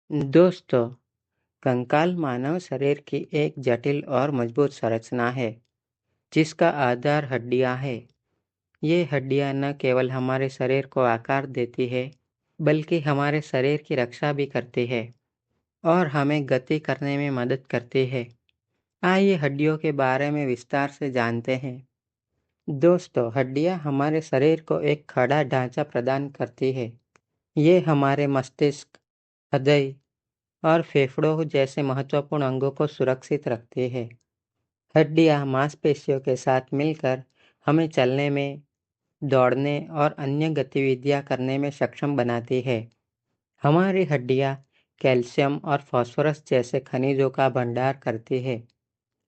दोस्तों, कंकाल मानव शरीर की एक जटिल और मजबूत संरचना है, जिसका आधार हड्डियां हैं। ये हड्डियां न केवल हमारे शरीर को आकार देती है, बल्कि हमारे शरीर की रक्षा भी करती है और हमें गति करने में मदद करती है। आइए हड्डियों के बारे में विस्तार से जानते हैं। दोस्तों, हड्डियां हमारे शरीर को एक खड़ा ढांचा प्रदान करती है। ये हमारे मस्तिष्क, हृदय और फेफड़ों जैसे महत्वपूर्ण अंगों को सुरक्षित रखती है। हड्डियां मांसपेशियों के साथ मिलकर हमें चलने में, दौड़ने और अन्य गतिविधियां करने में सक्षम बनाती है। हमारी हड्डियां कैल्शियम और फास्फोरस जैसे खनिजों का भंडार करती है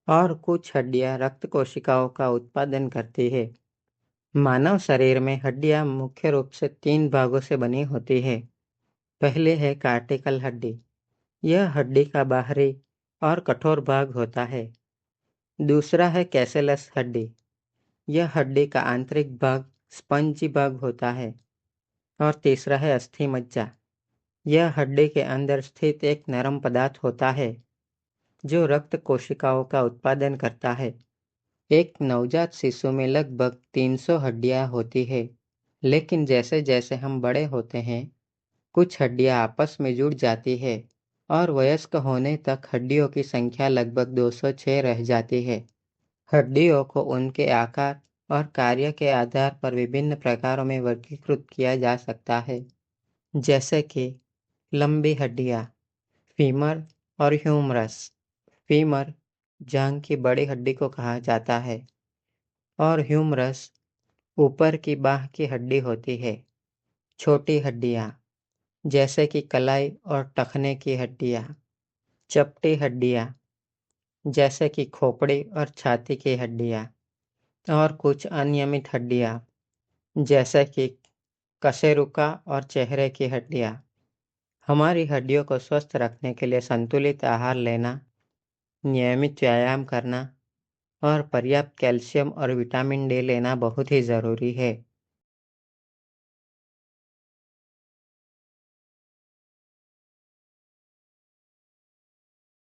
और कुछ हड्डियां रक्त कोशिकाओं का उत्पादन करती है। मानव शरीर में हड्डियां मुख्य रूप से 3 भागों से बनी होती है। पहले है कार्टिकल हड्डी। यह हड्डी का बाहरी और कठोर भाग होता है। दूसरा है कैसेलस हड्डी। यह हड्डी का आंतरिक भाग स्पंजी भाग होता है। और तीसरा है अस्थि मज्जा। यह हड्डी के अंदर स्थित एक नरम पदार्थ होता है जो रक्त कोशिकाओं का उत्पादन करता है। एक नवजात शिशु में लगभग 300 हड्डियां होती है, लेकिन जैसे जैसे हम बड़े होते हैं, कुछ हड्डियां आपस में जुड़ जाती है और वयस्क होने तक हड्डियों की संख्या लगभग 206 रह जाती है। हड्डियों को उनके आकार और कार्य के आधार पर विभिन्न प्रकारों में वर्गीकृत किया जा सकता है, जैसे कि लंबी हड्डियां, फीमर और ह्यूमरस। फीमर जांघ की बड़ी हड्डी को कहा जाता है और ह्यूमरस ऊपर की बाह की हड्डी होती है। छोटी हड्डियां, जैसे कि कलाई और टखने की हड्डियां। चपटी हड्डियां, जैसे कि खोपड़ी और छाती की हड्डियां। और कुछ अनियमित हड्डियां, जैसे कि कशेरुका और चेहरे की हड्डियां। हमारी हड्डियों को स्वस्थ रखने के लिए संतुलित आहार लेना, नियमित व्यायाम करना और पर्याप्त कैल्शियम और विटामिन डी लेना बहुत ही ज़रूरी है।